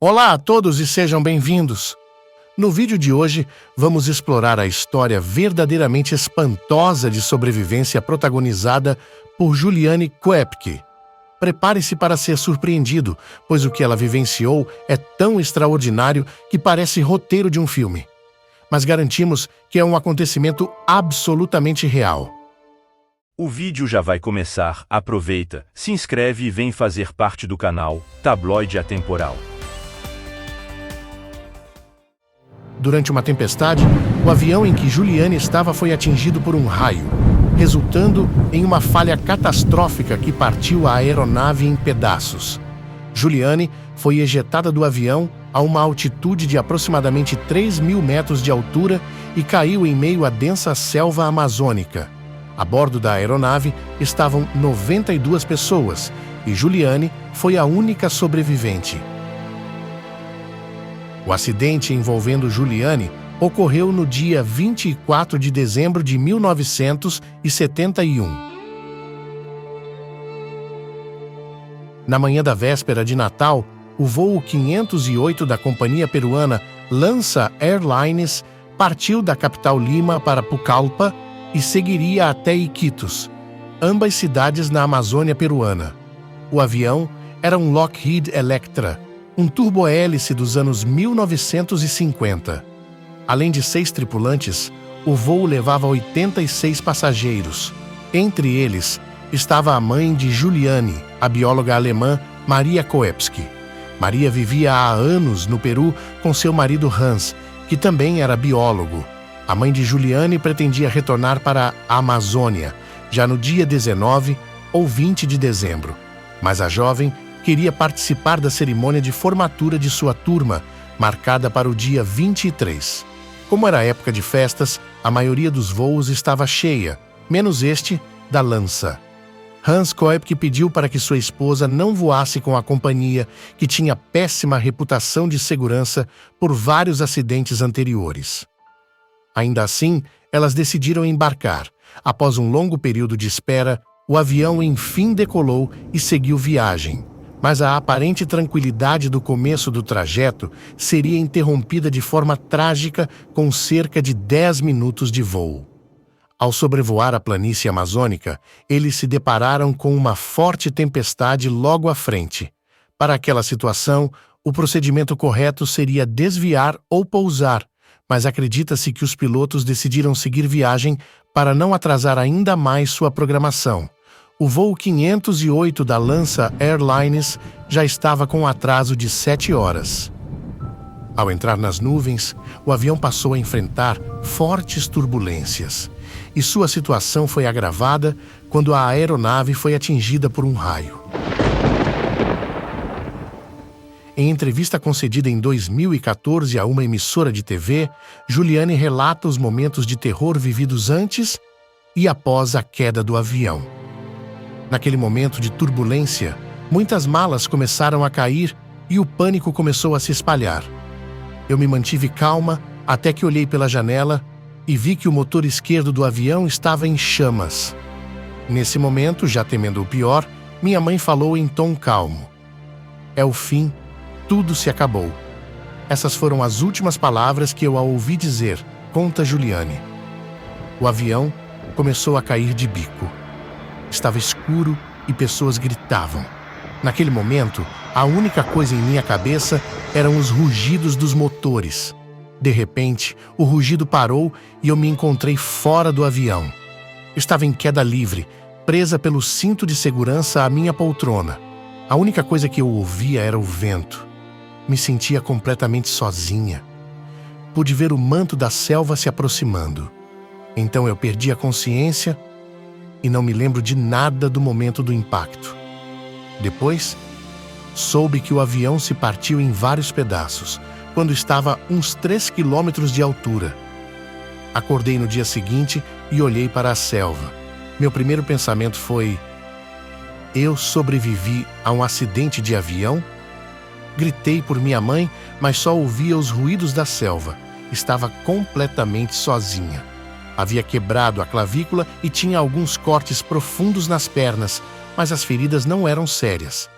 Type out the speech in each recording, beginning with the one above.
Olá a todos e sejam bem-vindos! No vídeo de hoje, vamos explorar a história verdadeiramente espantosa de sobrevivência protagonizada por Juliane Koepke. Prepare-se para ser surpreendido, pois o que ela vivenciou é tão extraordinário que parece roteiro de um filme. Mas garantimos que é um acontecimento absolutamente real. O vídeo já vai começar, aproveita, se inscreve e vem fazer parte do canal Tabloide Atemporal. Durante uma tempestade, o avião em que Juliane estava foi atingido por um raio, resultando em uma falha catastrófica que partiu a aeronave em pedaços. Juliane foi ejetada do avião a uma altitude de aproximadamente 3.000 metros de altura e caiu em meio à densa selva amazônica. A bordo da aeronave estavam 92 pessoas e Juliane foi a única sobrevivente. O acidente envolvendo Juliane ocorreu no dia 24 de dezembro de 1971. Na manhã da véspera de Natal, o voo 508 da companhia peruana Lança Airlines partiu da capital Lima para Pucallpa e seguiria até Iquitos, ambas cidades na Amazônia peruana. O avião era um Lockheed Electra, um turbohélice dos anos 1950. Além de 6 tripulantes, o voo levava 86 passageiros. Entre eles, estava a mãe de Juliane, a bióloga alemã Maria Koepke. Maria vivia há anos no Peru com seu marido Hans, que também era biólogo. A mãe de Juliane pretendia retornar para a Amazônia, já no dia 19 ou 20 de dezembro. Mas a jovem queria participar da cerimônia de formatura de sua turma, marcada para o dia 23. Como era época de festas, a maioria dos voos estava cheia, menos este da Lança. Hans Koepke pediu para que sua esposa não voasse com a companhia, que tinha péssima reputação de segurança por vários acidentes anteriores. Ainda assim, elas decidiram embarcar. Após um longo período de espera, o avião enfim decolou e seguiu viagem. Mas a aparente tranquilidade do começo do trajeto seria interrompida de forma trágica com cerca de 10 minutos de voo. Ao sobrevoar a planície amazônica, eles se depararam com uma forte tempestade logo à frente. Para aquela situação, o procedimento correto seria desviar ou pousar, mas acredita-se que os pilotos decidiram seguir viagem para não atrasar ainda mais sua programação. O voo 508 da Lança Airlines já estava com um atraso de 7 horas. Ao entrar nas nuvens, o avião passou a enfrentar fortes turbulências, e sua situação foi agravada quando a aeronave foi atingida por um raio. Em entrevista concedida em 2014 a uma emissora de TV, Juliane relata os momentos de terror vividos antes e após a queda do avião. Naquele momento de turbulência, muitas malas começaram a cair e o pânico começou a se espalhar. Eu me mantive calma até que olhei pela janela e vi que o motor esquerdo do avião estava em chamas. Nesse momento, já temendo o pior, minha mãe falou em tom calmo: "É o fim, tudo se acabou." Essas foram as últimas palavras que eu a ouvi dizer, conta Juliane. O avião começou a cair de bico. Estava escuro e pessoas gritavam. Naquele momento, a única coisa em minha cabeça eram os rugidos dos motores. De repente, o rugido parou e eu me encontrei fora do avião. Estava em queda livre, presa pelo cinto de segurança à minha poltrona. A única coisa que eu ouvia era o vento. Me sentia completamente sozinha. Pude ver o manto da selva se aproximando. Então eu perdi a consciência e não me lembro de nada do momento do impacto. Depois, soube que o avião se partiu em vários pedaços, quando estava a uns 3 quilômetros de altura. Acordei no dia seguinte e olhei para a selva. Meu primeiro pensamento foi: eu sobrevivi a um acidente de avião? Gritei por minha mãe, mas só ouvia os ruídos da selva. Estava completamente sozinha. Havia quebrado a clavícula e tinha alguns cortes profundos nas pernas, mas as feridas não eram sérias.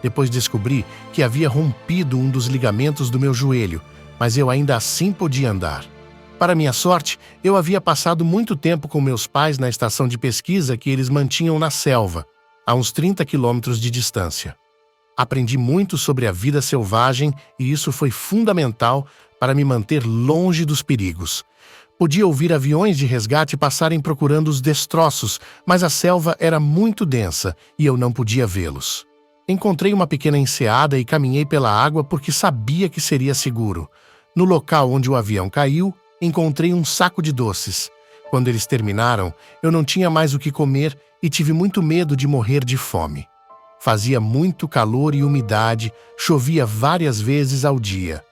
Depois descobri que havia rompido um dos ligamentos do meu joelho, mas eu ainda assim podia andar. Para minha sorte, eu havia passado muito tempo com meus pais na estação de pesquisa que eles mantinham na selva, a uns 30 quilômetros de distância. Aprendi muito sobre a vida selvagem e isso foi fundamental para me manter longe dos perigos. Podia ouvir aviões de resgate passarem procurando os destroços, mas a selva era muito densa e eu não podia vê-los. Encontrei uma pequena enseada e caminhei pela água porque sabia que seria seguro. No local onde o avião caiu, encontrei um saco de doces. Quando eles terminaram, eu não tinha mais o que comer e tive muito medo de morrer de fome. Fazia muito calor e umidade, chovia várias vezes ao dia.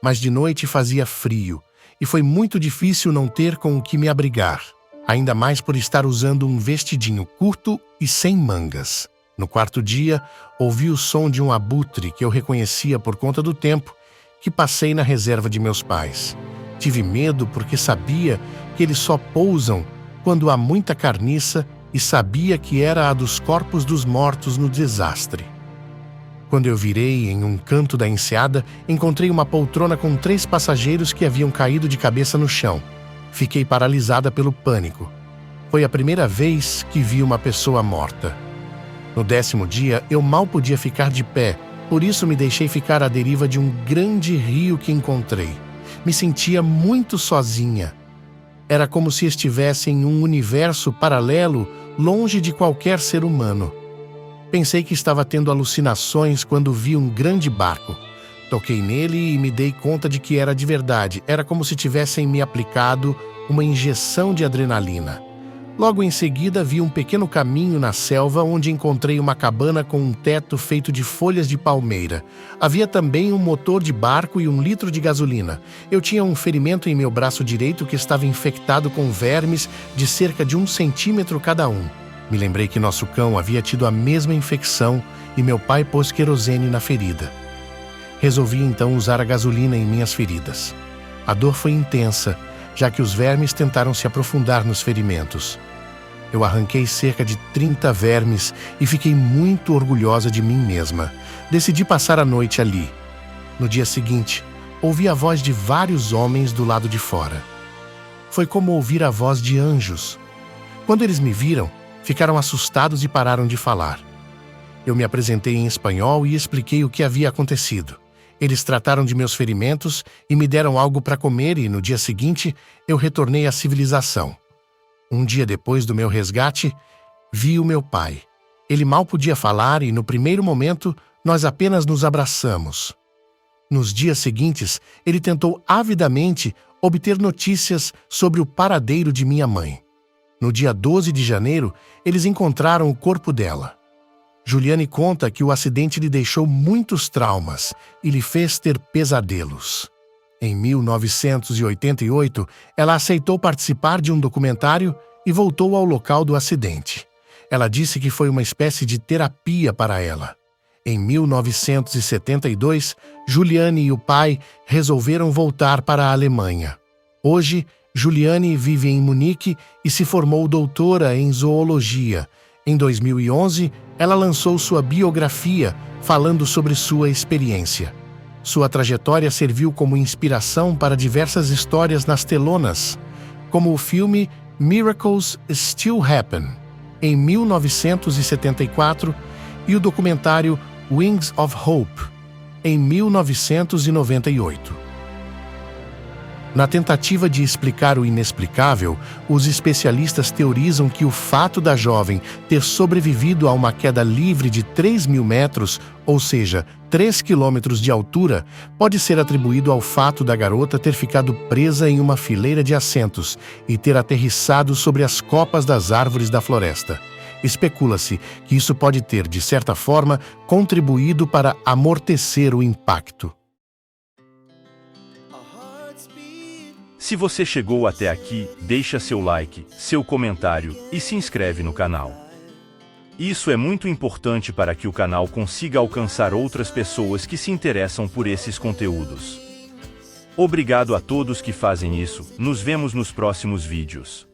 Mas de noite fazia frio, e foi muito difícil não ter com o que me abrigar, ainda mais por estar usando um vestidinho curto e sem mangas. No quarto dia, ouvi o som de um abutre que eu reconhecia por conta do tempo que passei na reserva de meus pais. Tive medo porque sabia que eles só pousam quando há muita carniça e sabia que era a dos corpos dos mortos no desastre. Quando eu virei em um canto da enseada, encontrei uma poltrona com 3 passageiros que haviam caído de cabeça no chão. Fiquei paralisada pelo pânico. Foi a primeira vez que vi uma pessoa morta. No 10º dia, eu mal podia ficar de pé, por isso me deixei ficar à deriva de um grande rio que encontrei. Me sentia muito sozinha. Era como se estivesse em um universo paralelo, longe de qualquer ser humano. Pensei que estava tendo alucinações quando vi um grande barco. Toquei nele e me dei conta de que era de verdade. Era como se tivessem me aplicado uma injeção de adrenalina. Logo em seguida, vi um pequeno caminho na selva onde encontrei uma cabana com um teto feito de folhas de palmeira. Havia também um motor de barco e 1 litro de gasolina. Eu tinha um ferimento em meu braço direito que estava infectado com vermes de cerca de 1 centímetro cada um. Me lembrei que nosso cão havia tido a mesma infecção e meu pai pôs querosene na ferida. Resolvi então usar a gasolina em minhas feridas. A dor foi intensa, já que os vermes tentaram se aprofundar nos ferimentos. Eu arranquei cerca de 30 vermes e fiquei muito orgulhosa de mim mesma. Decidi passar a noite ali. No dia seguinte, ouvi a voz de vários homens do lado de fora. Foi como ouvir a voz de anjos. Quando eles me viram, ficaram assustados e pararam de falar. Eu me apresentei em espanhol e expliquei o que havia acontecido. Eles trataram de meus ferimentos e me deram algo para comer e, no dia seguinte, eu retornei à civilização. Um dia depois do meu resgate, vi o meu pai. Ele mal podia falar e, no primeiro momento, nós apenas nos abraçamos. Nos dias seguintes, ele tentou avidamente obter notícias sobre o paradeiro de minha mãe. No dia 12 de janeiro, eles encontraram o corpo dela. Juliane conta que o acidente lhe deixou muitos traumas e lhe fez ter pesadelos. Em 1988, ela aceitou participar de um documentário e voltou ao local do acidente. Ela disse que foi uma espécie de terapia para ela. Em 1972, Juliane e o pai resolveram voltar para a Alemanha. Hoje, Juliane vive em Munique e se formou doutora em zoologia. Em 2011, ela lançou sua biografia, falando sobre sua experiência. Sua trajetória serviu como inspiração para diversas histórias nas telonas, como o filme Miracles Still Happen, em 1974, e o documentário Wings of Hope, em 1998. Na tentativa de explicar o inexplicável, os especialistas teorizam que o fato da jovem ter sobrevivido a uma queda livre de 3.000 metros, ou seja, 3 quilômetros de altura, pode ser atribuído ao fato da garota ter ficado presa em uma fileira de assentos e ter aterrissado sobre as copas das árvores da floresta. Especula-se que isso pode ter, de certa forma, contribuído para amortecer o impacto. Se você chegou até aqui, deixa seu like, seu comentário e se inscreve no canal. Isso é muito importante para que o canal consiga alcançar outras pessoas que se interessam por esses conteúdos. Obrigado a todos que fazem isso, nos vemos nos próximos vídeos.